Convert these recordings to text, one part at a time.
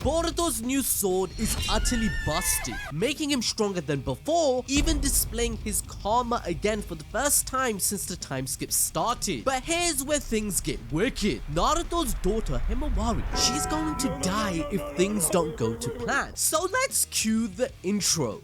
Boruto's new sword is utterly busted, making him stronger than before, even displaying his karma again for the first time since the time skip started. But here's where things get wicked. Naruto's daughter Himawari, she's going to die if things don't go to plan. So let's cue the intro.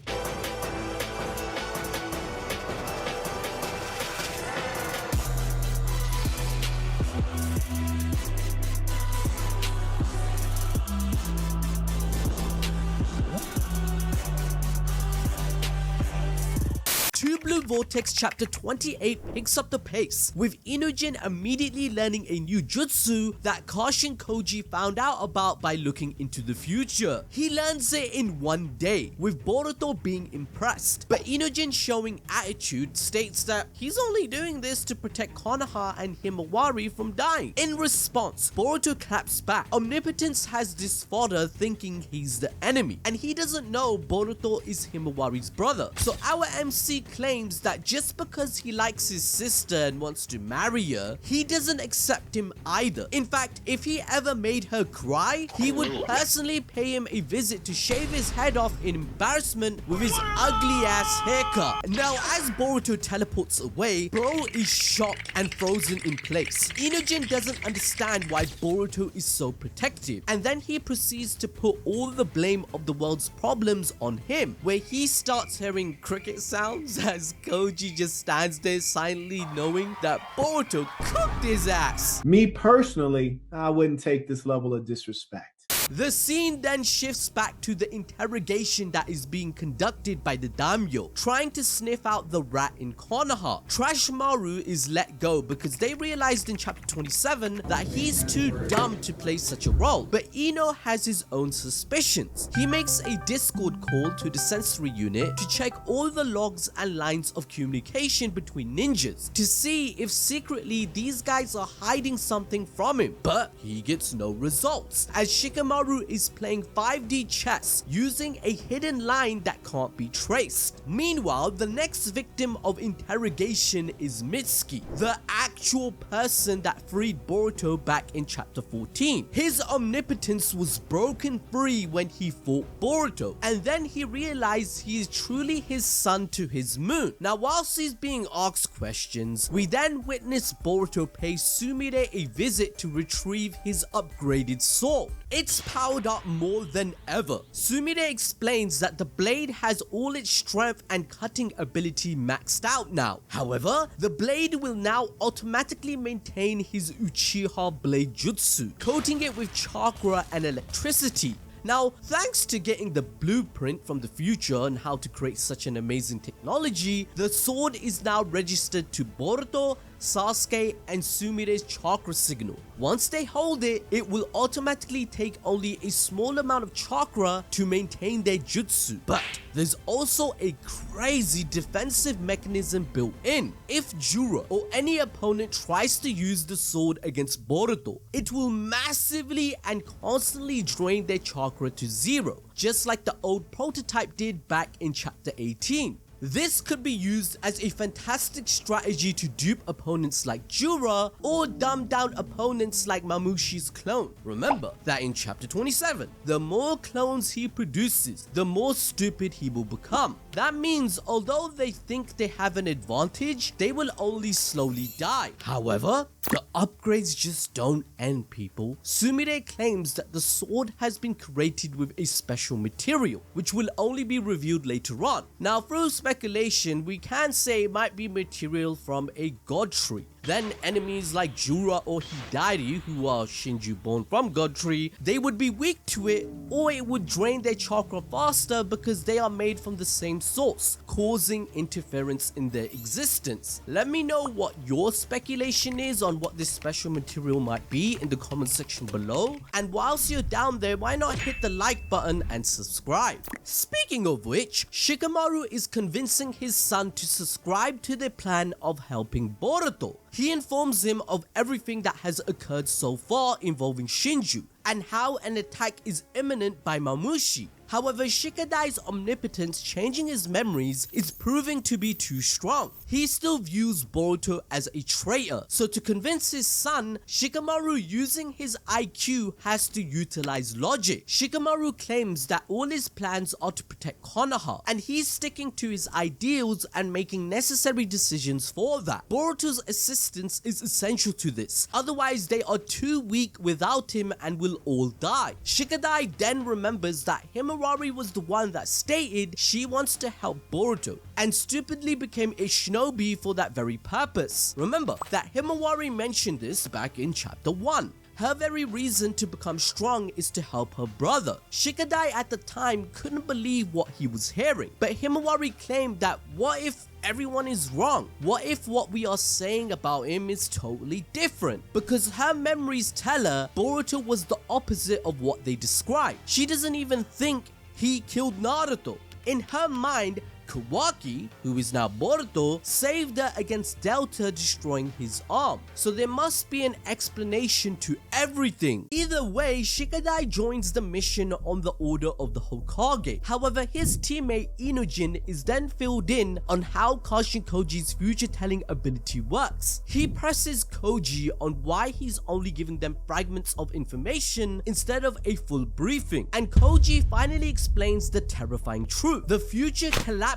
Blue Vortex chapter 28 picks up the pace, with Inojin immediately learning a new jutsu that Kashin Koji found out about by looking into the future. He learns it in one day, with Boruto being impressed, but Inojin, showing attitude, states that he's only doing this to protect Konoha and Himawari from dying. In response, Boruto claps back. Omnipotence has this fodder thinking he's the enemy, and he doesn't know Boruto is Himawari's brother. So our MC claims that just because he likes his sister and wants to marry her, he doesn't accept him either. In fact, if he ever made her cry, he would personally pay him a visit to shave his head off in embarrassment with his ugly ass haircut. Now, as Boruto teleports away, Bro is shocked and frozen in place. Inojin doesn't understand why Boruto is so protective, and then he proceeds to put all the blame of the world's problems on him, where he starts hearing cricket sounds as Koji just stands there silently knowing that Boruto cooked his ass. Me personally, I wouldn't take this level of disrespect. The scene then shifts back to the interrogation that is being conducted by the daimyo, trying to sniff out the rat in Konoha. Shikamaru is let go because they realized in chapter 27 that he's too dumb to play such a role, but Ino has his own suspicions. He makes a Discord call to the sensory unit to check all the logs and lines of communication between ninjas to see if secretly these guys are hiding something from him, but he gets no results, as Shikamaru is playing 5D chess using a hidden line that can't be traced. Meanwhile, the next victim of interrogation is Mitsuki, the actual person that freed Boruto back in chapter 14. His omnipotence was broken free when he fought Boruto, and then he realized he is truly his son to his moon. Now, whilst he's being asked questions, we then witness Boruto pay Sumire a visit to retrieve his upgraded sword. It's powered up more than ever. Sumire explains that the blade has all its strength and cutting ability maxed out now. However, the blade will now automatically maintain his Uchiha blade jutsu, coating it with chakra and electricity. Now, thanks to getting the blueprint from the future on how to create such an amazing technology, the sword is now registered to Boruto, Sasuke, and Sumire's chakra signal. Once they hold it, it will automatically take only a small amount of chakra to maintain their jutsu. But there's also a crazy defensive mechanism built in. If Jura or any opponent tries to use the sword against Boruto, it will massively and constantly drain their chakra to zero, just like the old prototype did back in chapter 18. This could be used as a fantastic strategy to dupe opponents like Jura or dumb down opponents like Mamushi's clone. Remember that in chapter 27, the more clones he produces, the more stupid he will become. That means although they think they have an advantage, they will only slowly die. However, the upgrades just don't end, people. Sumire claims that the sword has been created with a special material, which will only be revealed later on. Now, through speculation, we can say it might be material from a god tree. Then enemies like Jura or Hidari, who are Shinju born from God Tree, they would be weak to it, or it would drain their chakra faster because they are made from the same source, causing interference in their existence. Let me know what your speculation is on what this special material might be in the comment section below. And whilst you're down there, why not hit the like button and subscribe? Speaking of which, Shikamaru is convincing his son to subscribe to their plan of helping Boruto. He informs him of everything that has occurred so far involving Shinju, and how an attack is imminent by Mamushi. However, Shikadai's omnipotence changing his memories is proving to be too strong. He still views Boruto as a traitor, so to convince his son, Shikamaru using his IQ has to utilize logic. Shikamaru claims that all his plans are to protect Konoha, and he's sticking to his ideals and making necessary decisions for that. Boruto's assistance is essential to this, otherwise they are too weak without him and will all die. Shikadai then remembers that Himawari was the one that stated she wants to help Boruto, and stupidly became a shinobi for that very purpose. Remember that Himawari mentioned this back in chapter 1. Her very reason to become strong is to help her brother. Shikadai at the time couldn't believe what he was hearing, but Himawari claimed that what if everyone is wrong? What if what we are saying about him is totally different? Because her memories tell her Boruto was the opposite of what they described. She doesn't even think he killed Naruto. In her mind, Kawaki, who is now Boruto, saved her against Delta destroying his arm. So there must be an explanation to everything. Either way, Shikadai joins the mission on the order of the Hokage. However, his teammate Inojin is then filled in on how Kashin Koji's future telling ability works. He presses Koji on why he's only giving them fragments of information instead of a full briefing, and Koji finally explains the terrifying truth. The future collapses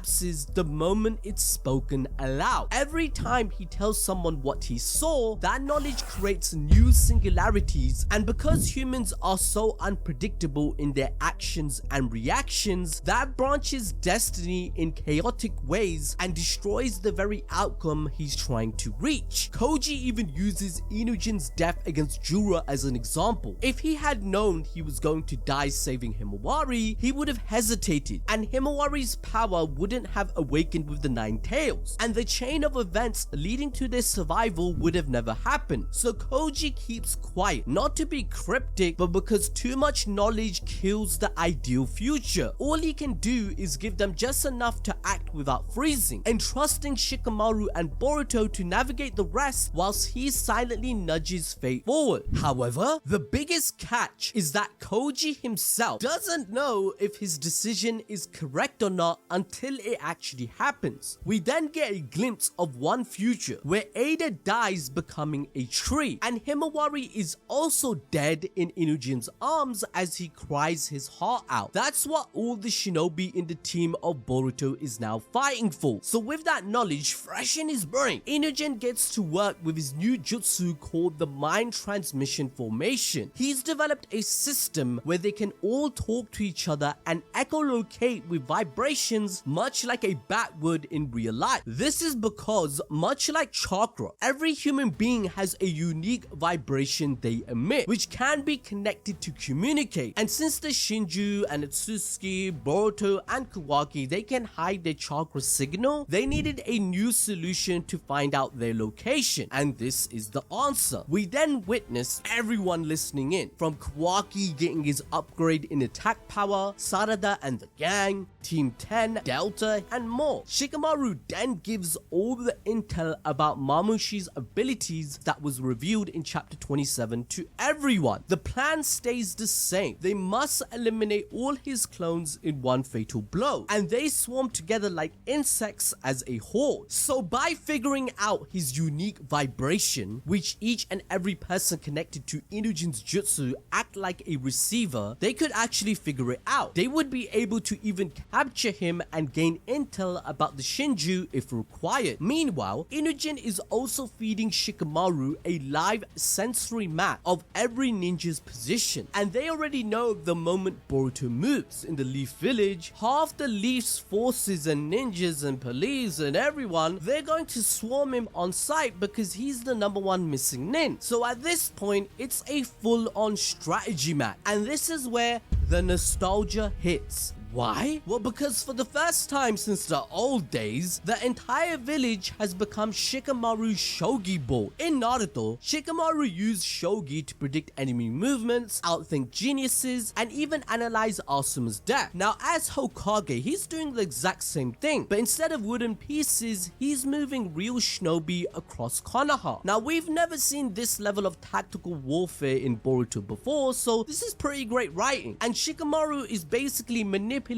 the moment it's spoken aloud. Every time he tells someone what he saw, that knowledge creates new singularities, and because humans are so unpredictable in their actions and reactions, that branches destiny in chaotic ways and destroys the very outcome he's trying to reach. Koji even uses Inojin's death against Jura as an example. If he had known he was going to die saving Himawari, he would have hesitated, and Himawari's power wouldn't have awakened with the 9 tails, and the chain of events leading to their survival would have never happened. So Koji keeps quiet, not to be cryptic, but because too much knowledge kills the ideal future. All he can do is give them just enough to act without freezing, entrusting Shikamaru and Boruto to navigate the rest whilst he silently nudges fate forward. However, the biggest catch is that Koji himself doesn't know if his decision is correct or not until it actually happens. We then get a glimpse of one future where Ada dies becoming a tree, and Himawari is also dead in Inojin's arms as he cries his heart out. That's what all the shinobi in the team of Boruto is now fighting for. So with that knowledge fresh in his brain, Inojin gets to work with his new jutsu called the Mind Transmission Formation. He's developed a system where they can all talk to each other and echolocate with vibrations much like a bat would in real life. This is because, much like chakra, every human being has a unique vibration they emit, which can be connected to communicate. And since the Shinju and Otsutsuki, Boruto and Kawaki, they can hide their chakra signal, they needed a new solution to find out their location, and this is the answer. We then witness everyone listening in, from Kawaki getting his upgrade in attack power, Sarada and the gang, Team 10, Delta, and more. Shikamaru then gives all the intel about Mamushi's abilities that was revealed in chapter 27 to everyone. The plan stays the same. They must eliminate all his clones in one fatal blow, and they swarm together like insects as a horde. So by figuring out his unique vibration, which each and every person connected to Inojin's jutsu act like a receiver, they could actually figure it out. They would be able to even capture him and gain intel about the Shinju if required. Meanwhile, Inojin is also feeding Shikamaru a live sensory map of every ninja's position, and they already know the moment Boruto moves in the Leaf Village, half the Leaf's forces and ninjas and police and everyone, they're going to swarm him on sight because he's the #1 missing nin. So at this point, it's a full-on strategy map, and this is where the nostalgia hits. Why? Well, because for the first time since the old days, the entire village has become Shikamaru's shogi board. In Naruto, Shikamaru used shogi to predict enemy movements, outthink geniuses, and even analyze Asuma's death. Now, as Hokage, he's doing the exact same thing, but instead of wooden pieces, he's moving real shinobi across Konoha. Now, we've never seen this level of tactical warfare in Boruto before, so this is pretty great writing. And Shikamaru is basically manipulating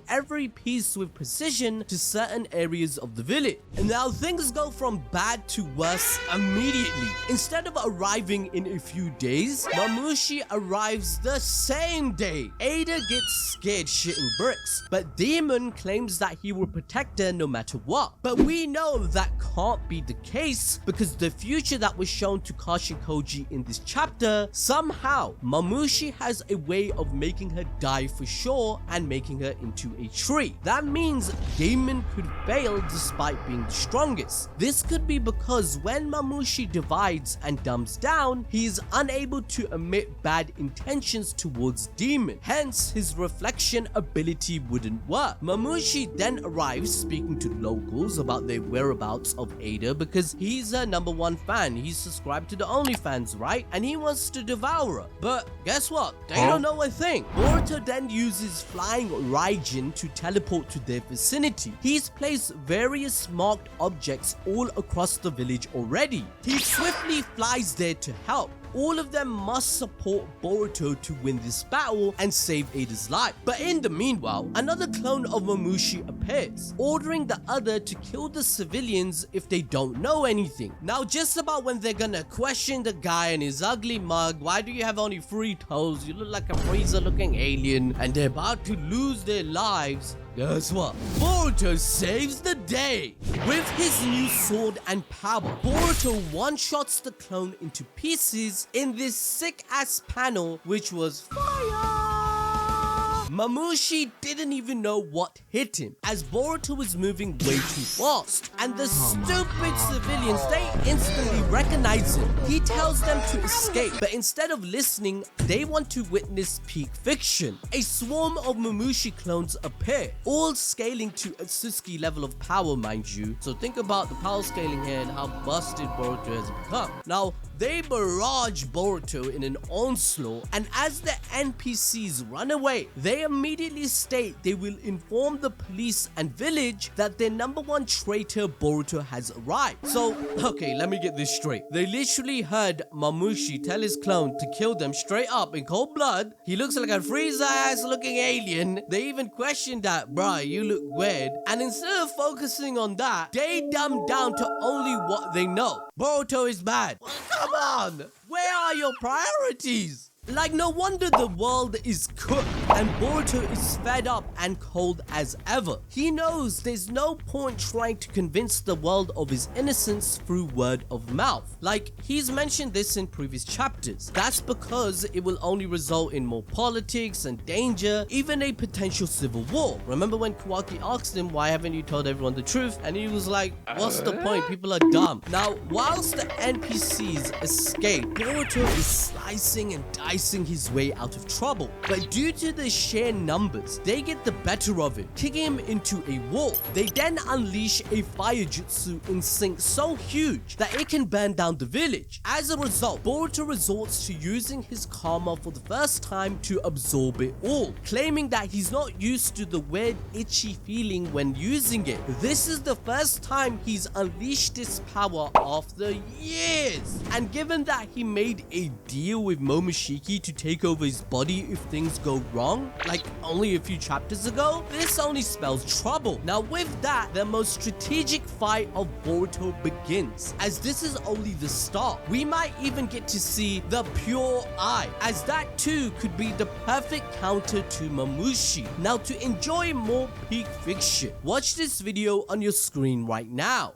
every piece with precision to certain areas of the village. And now things go from bad to worse immediately. Instead of arriving in a few days, Mamushi arrives the same day. Ada gets scared shitting bricks, but Demon claims that he will protect her no matter what. But we know that can't be the case because the future that was shown to Kashin Koji in this chapter, somehow Mamushi has a way of making her die for sure and making her into a tree. That means Damon could fail despite being the strongest. This could be because when Mamushi divides and dumbs down, he is unable to emit bad intentions towards Demon. Hence, his reflection ability wouldn't work. Mamushi then arrives speaking to locals about their whereabouts of Ada because he's her #1 fan. He's subscribed to the OnlyFans, right? And he wants to devour her. But guess what? They don't know a thing. Boruto then uses flying Raijin to teleport to their vicinity. He's placed various marked objects all across the village already. He swiftly flies there to help. All of them must support Boruto to win this battle and save Ada's life. But in the meanwhile, another clone of Mamushi appears, ordering the other to kill the civilians if they don't know anything. Now, just about when they're gonna question the guy and his ugly mug, why do you have only 3 toes? You look like a freezer looking alien, and they're about to lose their lives. Guess what? Boruto saves the day! With his new sword and power, Boruto one-shots the clone into pieces in this sick-ass panel, which was fire! Mamushi didn't even know what hit him, as Boruto was moving way too fast, and the stupid civilians, they instantly recognize him. He tells them to escape, but instead of listening, they want to witness peak fiction. A swarm of Mamushi clones appear, all scaling to Otsutsuki level of power, mind you. So think about the power scaling here and how busted Boruto has become. Now, they barrage Boruto in an onslaught, and as the NPCs run away, they immediately state they will inform the police and village that their #1 traitor Boruto has arrived. So, okay, let me get this straight. They literally heard Mamushi tell his clone to kill them straight up in cold blood. He looks like a freezer-ass looking alien. They even questioned that, bruh, you look weird. And instead of focusing on that, they dumb down to only what they know. Boruto is bad. Come on! Where are your priorities? Like, no wonder the world is cooked and Boruto is fed up and cold as ever. He knows there's no point trying to convince the world of his innocence through word of mouth. Like, he's mentioned this in previous chapters. That's because it will only result in more politics and danger, even a potential civil war. Remember when Kawaki asked him, why haven't you told everyone the truth? And he was like, what's the point? People are dumb. Now, whilst the NPCs escape, Boruto is slicing and dicing his way out of trouble, but due to the sheer numbers, they get the better of him, kicking him into a wall. They then unleash a fire jutsu in sync so huge that it can burn down the village. As a result, Boruto resorts to using his karma for the first time to absorb it all, claiming that he's not used to the weird itchy feeling when using it. This is the first time he's unleashed this power after years, and given that he made a deal with Momoshiki to take over his body if things go wrong, like only a few chapters ago, this only spells trouble. Now with that, the most strategic fight of Boruto begins, as this is only the start. We might even get to see the pure eye, as that too could be the perfect counter to Mamushi. Now to enjoy more peak fiction, watch this video on your screen right now.